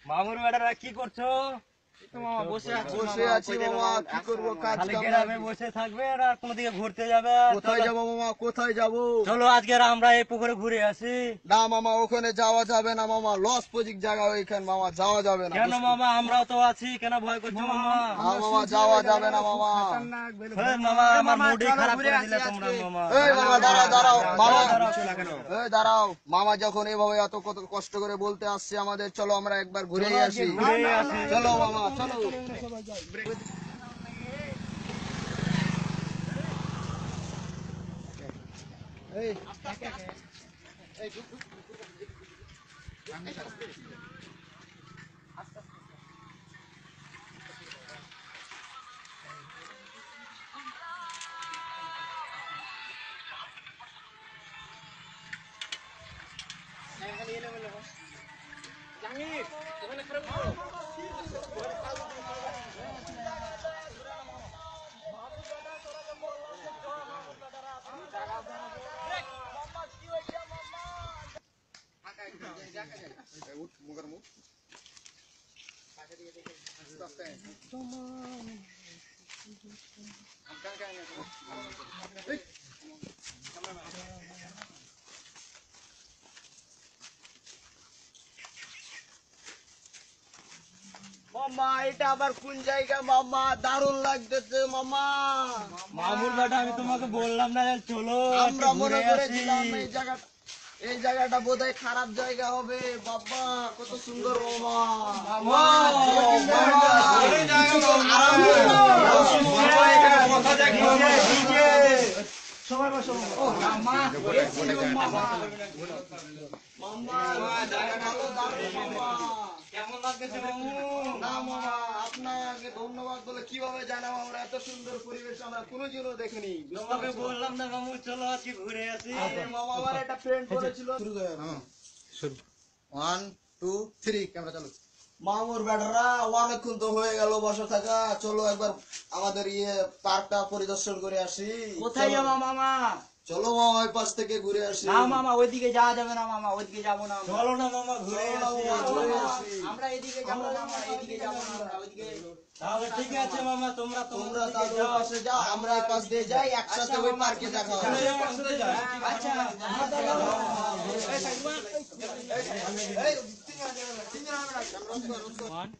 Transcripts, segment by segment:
মামুর বেটারা কি করছো? বসে আছি মামা, কি করবো কাজ কাম গ্রামে বসে থাকবে আর কোন দিকে ঘুরতে যাবে? কোথায় যাবো মামা, কোথায় যাবো? চলো আজকে আমরা এই পুকুরে ঘুরে আসি। না মামা, ওখানে যাওয়া যাবে না মামা, লস প্রজেক্ট জায়গা ওইখানে মামা, যাওয়া যাবে না। কেন মামা? আমরাও তো আছি, কেন ভয় করছো মামা? মামা যাওয়া যাবে না মামা। মামা আমার মুডই খারাপ করে দিলে তোমরা মামা। এই মামা দাঁড়াও মামা, এই দাঁড়াও মামা, যখন এভাবে এত কত কষ্ট করে বলতে আসছে আমাদের, চলো আমরা একবার ঘুরে আসি। চলো মামা চলো। মামা এটা আবার কোন জায়গা মামা? দারুণ লাগতেছে মামা। মামুর বেটা আমি তোমাকে বললাম না চলো আমরা মনে করেছিলাম এই জায়গাটা বোধহয় খারাপ জায়গা হবে। বাবা কত সুন্দর মামা। সবাই বসো মামা। কেমন লাগতেছে মামু? না মামা, আপনাকে ধন্যবাদ বলে কিভাবে জানাবো, আমরা এত সুন্দর পরিবেশ আমরা কোনোদিনও দেখিনি। তোমাকে বললাম না মামু চলো আজকে ঘুরে আসি। মামা আমার একটা ফ্রেন্ড করেছিল। শুরু 1 2 3 ক্যামেরা চালু। মামুর বেটারা অনেকক্ষণ তো হয়ে গেল বসে থাকা, চলো একবার আমাদের পার্কটা পরিদর্শন করে আসি। কোথায় যাবো মামা? চলো মামা ওই পাশ থেকে ঘুরে আসি। না মামা, ওইদিকে যাওয়া যাবে না মামা, ওইদিকে যাবো না আমরা। চলো না মামা ঘুরে আসি। আমরা এদিকে যাবো না মামা, এদিকে যাবো না আমরা, ওইদিকে। তাহলে ঠিক আছে মামা, তোমরা তোমরা তাদের ওই পাশে যাও, আমরা এই পাশ দিয়ে যাই, একসাথে ওই পার্কে দেখা হবে। আচ্ছা One,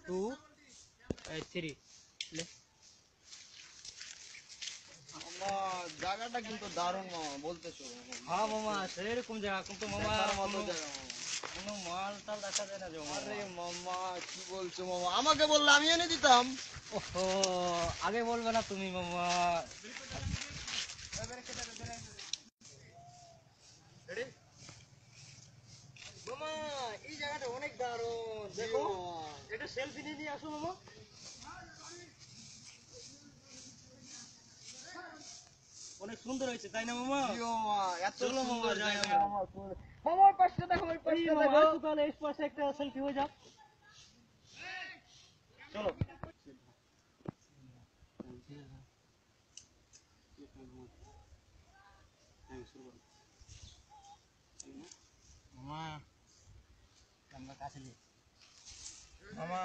two, three. মামা জায়গাটা কিন্তু দারুণ মামা, বলতেছো। হ্যাঁ মামা সেরকম জায়গা, কিন্তু মামা দেখার মতো জায়গা মামা। কোনো মাল টাল দেখা যায় না যে মামা। আরে মামা কি বলছো মামা, আমাকে বললে আমি এনে দিতাম। ওহো, আগে বলবে না তুমি মামা। মামা এই জায়গাটা অনেক দারুণ, দেখো এটা সেলফি নিয়ে আসো মামা। অনেক সুন্দর হয়েছে তাই না মামা? এত চলো মামা সুন্দর যাই জায়গা আমরা। মামা। মামা ওই পাশে দেখো, ওই পাশে দেখো। তাহলে এই পাশে একটা সেলফি হয়ে যাক। চলো মামা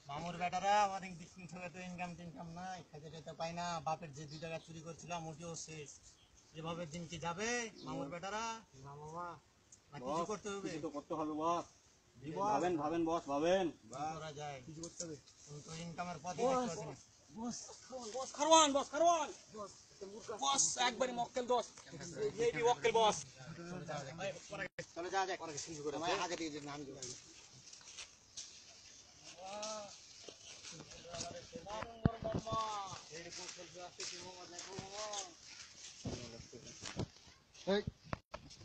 মামুর বেটারা অনেক দিন থেকে তো ইনকাম টিনকাম নাই, খেতে টেতে পাই না। বাপের যে 2 টাকা চুরি করছিলাম ওটিও শেষ। যেভাবে দিন কি যাবে মামুর বেটারা? না মামা, না কিছু করতে হবে। কিছু তো করতে হবে বস। ভাবেন বস, ভাবেন। করা যায়, কিছু করতে হবে। কিন্তু ইনকামের পথই দেখতে পাচ্ছি না। বস খারওয়ান, বস খারওয়ান, বস একবারই মক্কেল দোস্ত, এই মক্কেল বস। চলে যাওয়া যাক, শুরু করে ভাই আগে দিয়ে নাম দিই।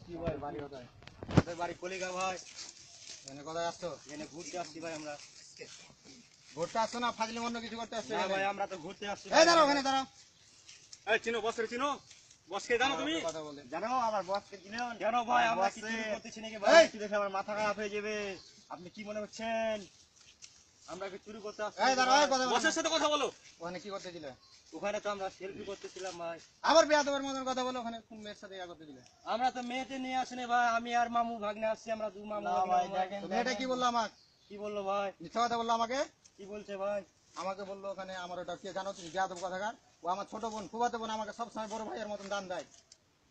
কি ভাই বাড়ি কোথায়? আমাদের বাড়ি কলিগা ভাই। এনে কোথায় আসছো? এনে ঘুরতে আসছি ভাই আমরা। ঘুরতে আসছো না ফাজলি অন্য কিছু করতে আসছো? না ভাই আমরা তো ঘুরতে আসছি। এই দাঁড়াও, ওখানে দাঁড়াও। এই চিনো বসকে চিনো? বসকে জানো তুমি? কথা বলে জানো আমার বসকে চিনো? জানো ভাই আমরা কি চুরি করতেছি নাকি ভাই? এই! কি দেখে আমার মাথা খারাপ হয়ে যাবে। আপনি কি মনে করছেন? আমরা কি চুরি করতে আসছি? এই দাঁড়াও, এই কথা বলো। বসের সাথে কথা বলো। ওখানে কি করতে দিলে? ওখানে তো আমরা সেলফি করতেছিলাম ভাই। আবার বেয়াদবের মতন কথা বলো, ওখানে কোন মেয়ের সাথে ইয়া করতে দিলে? আমরা তো মেয়েতে নিয়ে আসিনি ভাই, আমি আর মামু ভাগ্নে আসছি, আমরা দু মামু না ভাগ্নে ভাই, আমরা। দেখেন, মেয়েটা কি বললো আমাকে? কি বললো ভাই? মিথ্যা কথা বললো আমাকে। কি বলছে ভাই? আমাকে বললো ওখানে আমার ওটা কে জানো তুমি, বেয়াদব কথাকার। ও আমার ছোট বোন, ফুফাতো বোন, আমাকে সবসময় বড় ভাইয়ের মতন দান দেয়।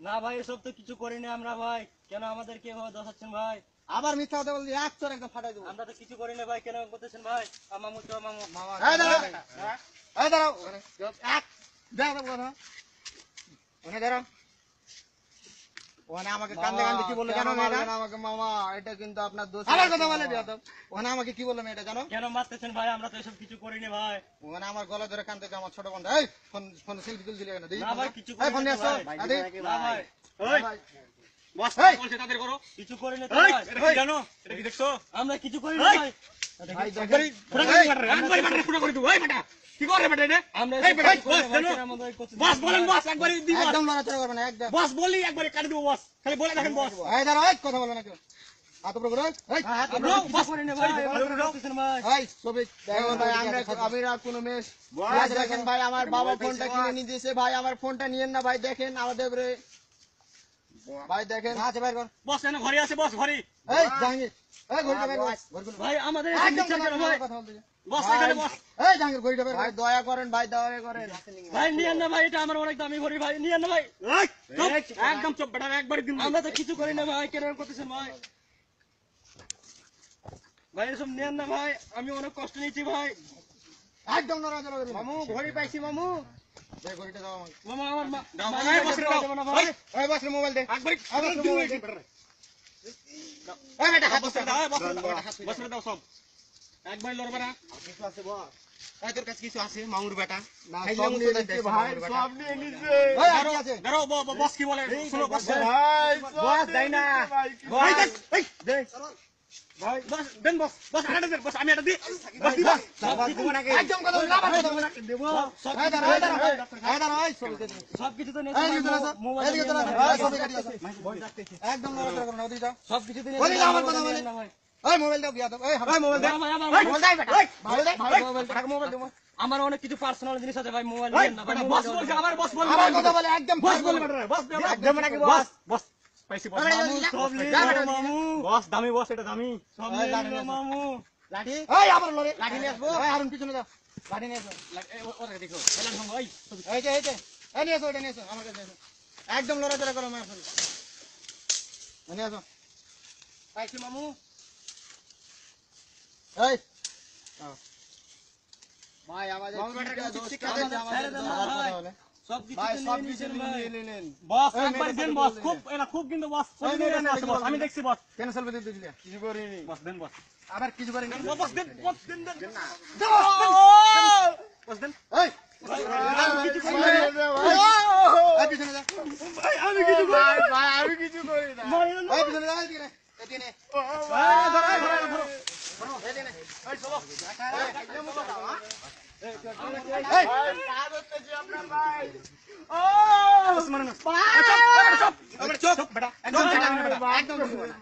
না ভাই, এসব তো কিছু করিনি আমরা ভাই, কেন আমাদেরকে এভাবে দোষাচ্ছেন ভাই? আবার মিথ্যা কথা বললি, এক চোর একদম ফাটাই দেবো। আমরা তো কিছু করিনি ভাই, কেন করতেছেন ভাই? মামু তো মামু। এই দাঁড়াও, এই দাঁড়াও, ওখানে এক বেয়াদব কথা। ওখানে দাঁড়াও। ওখানে আমাকে কান্দে কান্দে কি বললো জানো মেয়েটা? আমাকে মামা, এটা কিন্তু আপনার দোষ। আবার কথা বলে বেয়াদব। ওখানে আমাকে কি বললো মেয়েটা জানো? কেন মারতেছেন ভাই? আমরা তো এসব কিছু করিনি ভাই। ওখানে আমার গলা ধরে কান্দতেছে আমার ছোট বোন। এই ফোন ফোন সেলফি তুলছিলি কেন? দেখি না ভাই, কিছু এই ফোন করিনি নিয়ে আসো। ভাই। আদি না ভাই, বস এই! বলছে তাদের করো। কিছু করিনি তো এই, ভাই। এটা কি জানো? এটা কি দেখছো? আমরা কিছু করিনি এই! ভাই। ভাই একবারই ফুটা করে দিই, একবারই বাটারে ফুটা করে দিই। ওই বেটা, কি করে বেটা এটা? আমরা এই এসব বেটা, কিছু করিনি বস, ভাই, জানো? কেন আমাদের করতেছেন? বস বলেন, বস একবারই দিই বস। একদম লড়াচড়া করবে না একদম। বস বললি একবারই কাটি দেবো বস। খালি বলে দেখেন বস। এই দাঁড়াও, এই কথা বলো না কেউ। হাত উপরে করো। এই আমরা কিছু করিনি ভাই, এভাবে করতেছেন ভাই। এই ছবি দেখো ভাই, আমরা কোনো মেয়ে দেখেন ভাই, আমার বাবা ফোনটা কিনে নিয়ে দিয়েছে ভাই, আমার ফোনটা নিয়েন না ভাই, দেখেন আমাদের উপরে ভাই, দেখেন আছে ভাই। বস এনে ঘরে আছে, বস ঘরে। এই জাহাঙ্গীর, এই ঘড়িটা বের কর। ভাই আমাদের এসব একদম নিচ্ছেন কেন ভাই? কথা বলতে। বস এখানে বস। এই জাহাঙ্গীর ঘড়িটা বের কর। ভাই দয়া করেন ভাই, দয়া করেন। ভাই নিয়েন না ভাই, এটা আমার অনেক দামি ঘড়ি ভাই, নিয়েন না ভাই। এই, চুপ, একদম চুপ বেটা, একবারই দিন। আমরা তো কিছু করি না ভাই, কেন করতেছেন ভাই? ভাই এসব নেন না ভাই, আমি অনেক কষ্ট নিচ্ছি ভাই। একদম নড়াচড়া করবেন না। মামু ঘড়ি পাইছি মামু। এই ঘড়িটা দাও আমাকে। মামা আমার দাও, মায়ের এই কাছে বসরে পাওয়া দাও। যাবে না ভাই। এই বস রে মোবাইল দে। একবারই আবার দিন মোবাইল দিন দে। বেটা। এই বেটা হাত বসরে দাও, এই বসরে দাও, বসরে দাও সব। একবারই লড়বে না। কিছু আছে বস? এই তোর কাছে কিছু আছে মামুর বেটা? না, খাইলে সব মুখে নিয়ে দেয় নিচ্ছে মামুর ভাই, বেটা। সব নিয়ে নিচ্ছে। এই আর কি আছে? দাঁড়াও, বস কি বলে? শোনো বস। ভাই বস দেই না। এই দেখ, এই, দে। বস, দেন বস, বস আরেকটা দেন, বস আমি এটা দিই। বস দি বস। সব কিছু নাকি? একদম কথা বলবি না, আবার কথা বলবি না। দেবো। সব এই দাঁড়াও, এই দাঁড়াও, এই দাঁড়াও, এই ছবি দে। সব কিছু তো এই নিয়েছে দিকে ভাই, চলে আসো, মোবাইল এই দিকে নিয়েন চলে না আসো, ভাই। এই ছবি কাটি আসো। একদম নড়াচড়া করবে না, ওদিকে যাও। সব কিছু তো ওদিকে নিয়েছে যাও, ভাই, আমার কথা মোবাইল বলে। নিয়েন না ভাই। এই মোবাইল দাও, বিয়াদব। এই হারাম। মোবাইল দে। ভাই, আমার ভাই, মোবাইল মোবাইল দে, ভাই। মোবাইল দে, ভাই, মোবাইল দে, মোবাইল দে। আমার অনেক কিছু পার্সোনাল জিনিস আছে ভাই, মোবাইল নিয়েন না ভাই, বেটা, মোবাইল বস বলছে, আবার বস বলবে। আমার কথা বলে একদম বস বলবে বেটা, বস দে, একদম নাকি বস, বস? বস। পাইছি বস। মামু, সব নিয়ে যা নিল বেটা, মামু। বস দামি বস, এটা দামি। সব এই নিয়ে লাঠি নিল নিয়ে আসো। মামু। লাঠি? এই আবার লড়ে। লাঠি নিয়ে আসবো। এই হারুন পিছনে যাও। লাঠি নিয়ে আসো। ওটা দেখো। এলান ভাঙো, এই। এই যে, এই যে। এই নিয়ে আসো, এটা নিয়ে আসো, আমার কাছে নিয়ে আসো। একদম লড়াচড়া করো মায়ের সাথে। এই নিয়ে আসো। পাইছি মামু। এই। ভাই আমাদের মামুর বেটার কাছে দোষ শিক্ষা কাদের দেন, আমাদের ছেড়ে দেন না দোষ ভাই। কথা বলে। সব কিছু ভাই তো সব নিয়ে কিছু নিয়েছেন ভাই। নিয়ে নিলেন। বস এই একবার মেয়েটার দেন সাথে বস, বলতে খুব এরা খুব কিন্তু বস এই ছবি মেয়েটার নিয়ে সাথে আসে বস, আমি বলতে দেখছি বস। কেন সেলফি দিতে দিলে? কিছু করিনি। বস দেন বস। আবার কিছু করেন বস দেন, বস দেন, দেন। বস দেন। এই কিছু করি এই, না। এই পিছনে যা। ভাই আমি কিছু করি না। ভাই আমি কিছু করি না। এই পিছনে যা, এদিকে নে, এদিকে নে। ধরো। এদিকে নে। এই চলো। এই, বস মানে না। চুপ, চুপ, চুপ বেটা। একদম চুপ বেটা। একদম কিছু বলে না।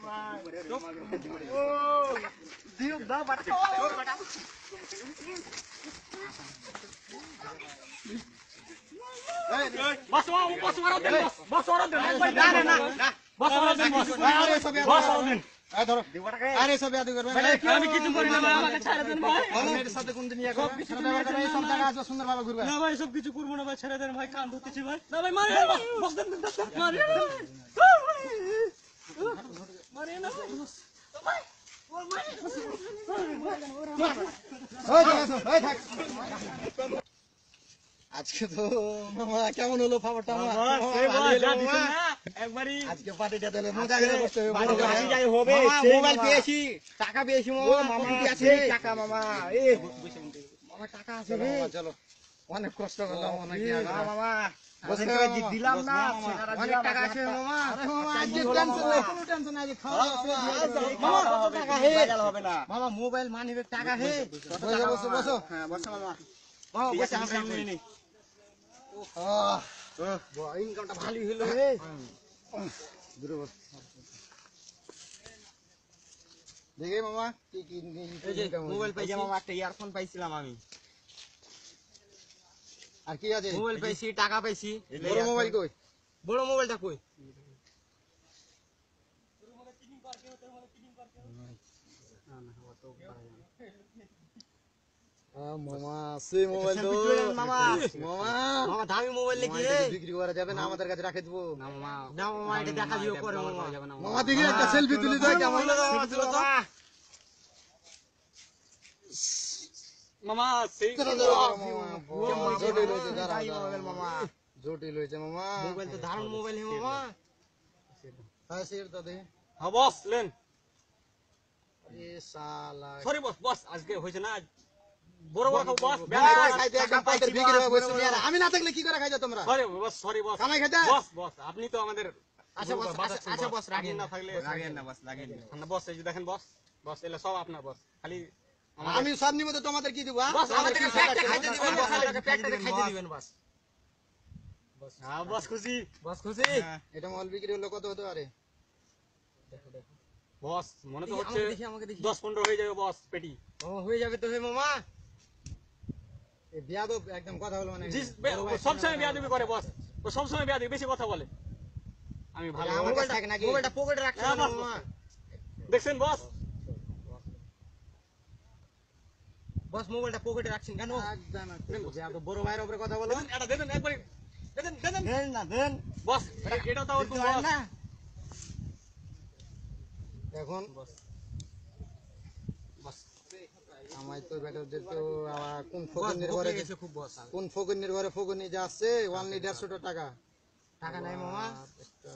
বস ওরা দেন বস। বস ওরা দেন। একবার না, না, দেন। না। বস ওরা দেন বস। আরে সব বস ওরা দেন। এই ধরো। আরে সব ইয়াদ করবে না। আমি কিছু করি না ভাই, আমাকে ছেড়ে দেন ভাই। মেয়ের সাথে কোনদিন ইয়া করবে? সব সব জায়গা আসবে, সুন্দরভাবে ঘুরবে। না ভাই, সব কিছু করবো না ভাই, ছেড়ে দেন ভাই, কান ধরতেছি ভাই। না ভাই, মারি না ভাই। বস দেন, দেন, দেন। মারি না ভাই। মারি না ভাই। ওই চলে আসো, ওই থাক। আজকে তো মামা কেমন হলো খবরটা আমার? একবারই আজকে পার্টিটা দিলে মজা করে বসতে হবে। বাড়ি বড় যাই ভাই। হবে, মামা, সেই মোবাইল মামা। পেয়েছি, টাকা পেয়েছি মামা, মামা আছে টাকা মামা, মামা টাকা আছে রে। চলো অনেক কষ্ট করলাম অনেক ইয়া করলাম। মামা বসে দিলাম না, অনেক টাকা আছে মামা। আরে মামা আজকে টেনশন নাই, কোনো টেনশন নাই, আজকে খাওয়া দাওয়া মামা কত টাকা হে? হবে না। মামা মোবাইল মানি ব্যাগ টাকা হে? বসো বসো বসো। হ্যাঁ বসো মামা। মামা ঠিক বসে আছে, আমরা নিয়ে নি। ইনকামটা ভালোই হলো রে। দূরে বস। দেখি মামা কি কি মোবাইল পাইছি মামা, একটা ইয়ারফোন পাইছিলাম আমি, আর কি আছে? মোবাইল পাইছি, টাকা পাইছি। বড় মোবাইল কই? বড় মোবাইলটা কই? মামা সেই মোবাইল তো মামা মামা মামা দামি মোবাইল নাকি রে? বিক্রি করা যাবে না, আমাদের কাছে রাখে দেবো। না মামা এটা দেখা দিও পরে মামা। মামা দেখি একটা সেলফি তুলে দাও কেমন লাগে? মামা সেই জটিল হয়েছে দাঁড়া, মোবাইল মামা, জটিল হয়েছে মামা। মোবাইল তো দারুণ মোবাইল হে মামা। হ্যাঁ সের তো দেখি। হ্যাঁ বস লেন। আরে শালা সরি বস, বস আজকে হয়েছে না, বড় বড় বস। খাইতে একদম পয়সার বিক্রি হয়ে বসে নি। আর আমি না থাকলে কি করে খাইছো তোমরা? Sorry boss, sorry boss. কামাই খেতে? বস বস আপনি তো আমাদের আচ্ছা বস, আচ্ছা বস, রাগেন না না, থাকলে রাগেন না বস, রাগেন না। না বস, এই যে দেখেন বস, বস এলা সব আপনার বস, খালি আমি সব নিব তো তোমাদের কি দিব? বস আমাদের আমাদেরকে প্যাকটা খাইতে দিবেন বস, আমাদেরকে প্যাকটা খাইতে দিবেন বস। হ্যাঁ বস খুশি। বস খুশি? এটা মাল বিক্রি হলো কত হতে পারে? বস মনে তো হচ্ছে আমাকে দেখি, আমাকে দেখি। 10-15 হয়ে যাবে বস পেটি। মামা হয়ে যাবে তো হে মামা। এই বিয়াদব একদম কথা বলবো না। জি সব সময় বিয়াদবি করে বস, ও সব সময় বিয়াদবি, বেশি কথা বলে। আমি ভালো আমার কাছে থাকে নাকি? মোবাইলটা পকেটে রাখতে হ্যাঁ, হবে বস, মামা। দেখছেন বস? বস মোবাইলটা পকেটে রাখছেন কেন? বিয়াদব বড় ভাইয়ের উপরে কথা বলো। দেন এটা দেন একবার, দেন দেন দেন না দেন। বস, এটা তো ওরকম বস না এখন বস। আমার তো বেটারদের তো আবার কোন বস ফকির বকে ঘরে গেছে খুব বস। কোন ফকির ঘরে ফকির যা আছে অনলি 150 টাকা টাকা নাই মামা। একটা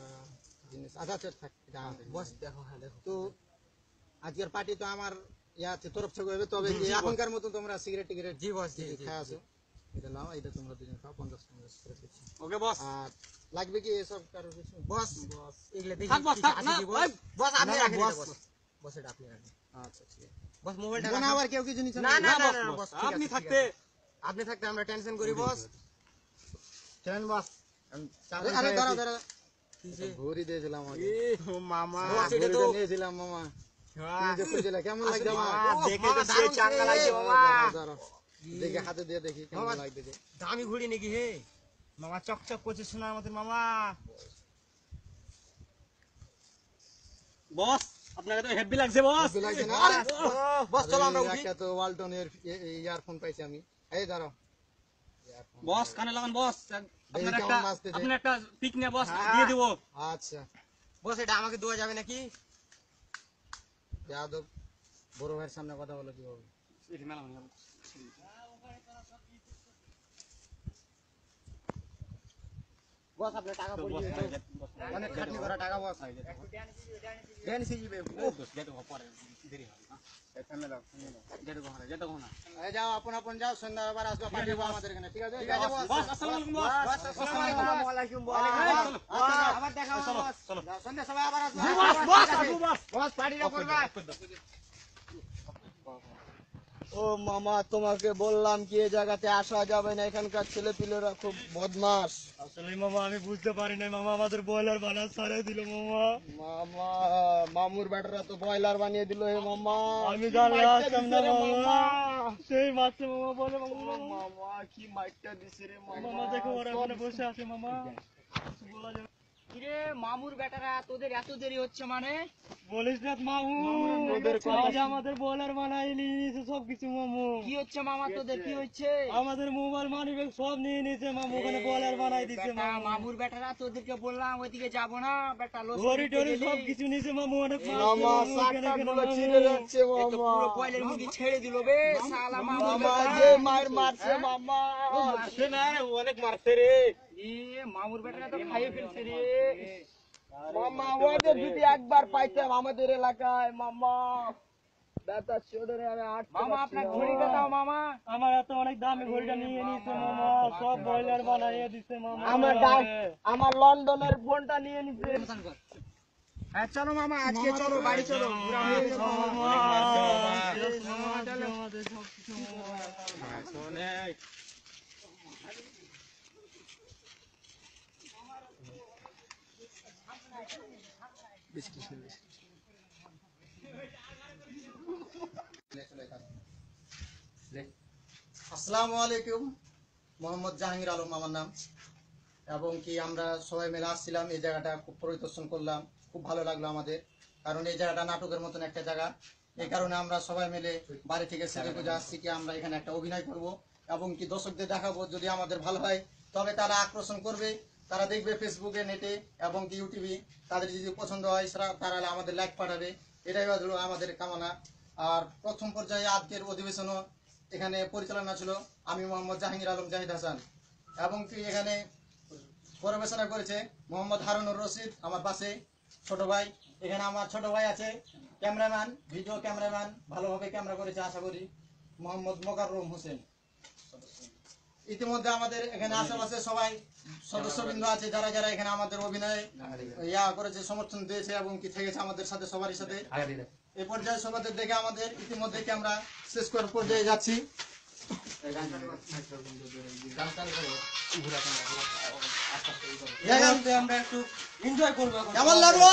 জিনিস আচ্ছা আচ্ছা থাক এটা আমাদের। বস দেখো, হ্যাঁ দেখো। তো আজকের পার্টি তো আমার ইয়াতে তরফ থেকে হবে, তবে কি এখনকার মতো তোমরা সিগারেট টিগারেট জি বস, জি জি। খায় আছো, এটা নাও, এটা তোমরা দুজন খাও 50 করে দিচ্ছি। ওকে বস। আর লাগবে কি এসব কারোর কিছু? বস এগুলা দেখি থাক বস, থাক, আছে না, কি বস? ওই, বস আপনি না, না, রাখেন এটা বস। বস। বস এটা আপনি রাখেন। আচ্ছা ঠিক আছে। বস মোবাইলটা মনে রাখেন। আবার কেউ কিছু নিচ্ছে না না না, না বস, না বস, বস, ঠিক আপনি আছে, থাকতে। ঠিক আছে। আপনি থাকতে আমরা টেনশন করি বস। চলেন বস। চাকরি আরে পেয়েছি। দাঁড়াও দাঁড়াও, কি যে? ঘড়ি দিয়েছিলাম আগে। ও মামা ঘড়িটা সেটা তো নিয়েছিলাম মামা, তুমি যে খুঁজছিলে কেমন লাগছে আমার? দেখে তো সেই চাঙ্গা লাগছে মামা। দাঁড়াও, দাঁড়াও। দেখে হাতে দিয়ে দেখি কেমন মামা, লাগছে। দামি ঘুড়ি নাকি হে? মামা চকচক করছে সোনার মতো মামা। বস আপনাকে তো হেভি লাগছে বস। হেভি লাগছে না? আরে, বস চলো আমরা আরে, উঠি। একটা তো ওয়ালটনের ইয়ারফোন পাইছি আমি। এই দাঁড়াও, বস কানে লাগান বস, আপনার কেমন একটা, নাচতেছে। আপনার একটা পিক নিয়ে বস হ্যাঁ। দিয়ে দেবো। আচ্ছা বস এটা আমাকে দেওয়া যাবে নাকি? যাদব বড় ভাইয়ের সামনে কথা বলো কি হবে? এটি মেলা মানে বস আপনার টাকা পড়ে গেছে, অনেক খাটনি করা টাকা বস। দেন সিজিবে এই যাও, আপন আপন যাও, সন্ধ্যা আবার আসবে, পার্টি হবে আমাদের এখানে, ঠিক আছে? ঠিক আছে বস। বস আসসালামু আলাইকুম বস। আসসালামু আলাইকুম বস। আবার দেখা হবে বস। যাও, সন্ধ্যা সবাই আবার আসবে। বস বস আসবো বস। বস পার্টিটা করবা। ও মামা, তোমাকে বললাম কি এই জায়গাতে আসা যাবে না, এখানকার ছেলেপিলেরা খুব বদমাস। আসলে মামা আমি বুঝতে পারি না মামা, আমাদের বয়লার বানা সারে দিল মামা। মামা মামুর বেটারা তো বয়লার বানিয়ে দিল হে মামা। আমি কি জানলে মাইরটা আসতাম দিছে না রে মামা। সেই মাত্র মামা বলে ও মামা, মামা কি মাইরটা দিছে রে মামা। মামা দেখো ওরা ওখানে বসে আছে মামা। বলা যাবে কিরে মামুর বেটারা তোদের এত দেরি হচ্ছে মানে? বলিস না মামু, তোদের কথা আজ আমাদের বয়লার বানাই নিয়েছে সব কিছু মামু। কি হচ্ছে মামা তোদের, কি হচ্ছে? আমাদের মোবাইল মানি ব্যাগ সব নিয়ে নিয়েছে মামু, ওখানে বয়লার বানাই দিচ্ছে বেটা, মামু। মামুর বেটারা তোদেরকে বললাম ওইদিকে যাবো না বেটা, লোক ঘড়ি টড়ি সব কিছু নিয়েছে মামু, অনেক মাছ মামা মামু, সাতটা এখানে এখানে গুলো মামু। ছিঁড়ে যাচ্ছে মামা। পুরো পয়লের মুখে ছেড়ে দিল বে শালা মামুর মামা বেটা। যে মার মারছে মামা। মারছে না, অনেক মারছে রে। এ মামুর বেটারা তো খাইয়ে ফেলছে রে। মামা ওদের যদি একবার পাইতাম আমাদের এলাকায় মামা, বেটা চোদরে আমি আটকে মামা পাচ্ছি আপনার না। ঘড়িটা দাও মামা। আমার এত অনেক দামি ঘড়িটা নিয়ে নিছে মামা, সব বয়লার বানাইয়ে দিছে মামা। আমার লন্ডনের ফোনটা নিয়ে নিছে। হ্যাঁ চলো মামা আজকে চলো বাড়ি চলো, ঘোরা হয়ে গেছে মামা। আমাদের সব কিছু মামা। অনেক আসসালামু আলাইকুম, মোহাম্মদ জাহাঙ্গীর আলম আমার নাম। এবং কি আমরা সবাই মিলে আসছিলাম, এই জায়গাটা খুব পরিদর্শন করলাম, খুব ভালো লাগলো আমাদের। কারণ এই জায়গাটা নাটকের মতন একটা জায়গা, এই কারণে আমরা সবাই মিলে বাড়ি থেকে সেরে বুঝে আসছি কি আমরা এখানে একটা অভিনয় করব এবং কি দর্শকদের দেখাবো। যদি আমাদের ভালো হয় তবে তারা আকর্ষণ করবে, তারা দেখবে ফেসবুকে, নেটে এবং কি ইউটিউবে। তাদের যদি পছন্দ হয় তারা আমাদের লাইক পাঠাবে, এটাই হলো আমাদের কামনা। আর প্রথম পর্যায়ে আজকের অধিবেশনও এখানে পরিচালনা ছিল আমি মোহাম্মদ জাহাঙ্গীর আলম জাহিদ হাসান, এবং কি এখানে পরিবেশনা করেছে মোহাম্মদ হারুনুর রশিদ আমার পাশে ছোট ভাই। এখানে আমার ছোট ভাই আছে ক্যামেরাম্যান, ভিডিও ক্যামেরাম্যান, ভালোভাবে ক্যামেরা করেছে আশা করি, মোহাম্মদ মোকাররম হোসেন। ইতিমধ্যে আমাদের এখানে আশেপাশে সবাই সদস্যবৃন্দ আছে যারা যারা এখানে আমাদের অভিনয় করেছে, সমর্থন দিয়েছে এবং কি থেকেছে আমাদের সাথে, সবারই সাথে। এই পর্যায়ে সবাদের দেখে আমাদের ইতিমধ্যে আমরা শেষ করার পর্যায়ে যাচ্ছি। আমরা একটু এনজয় করবো। কেমন লাগলো?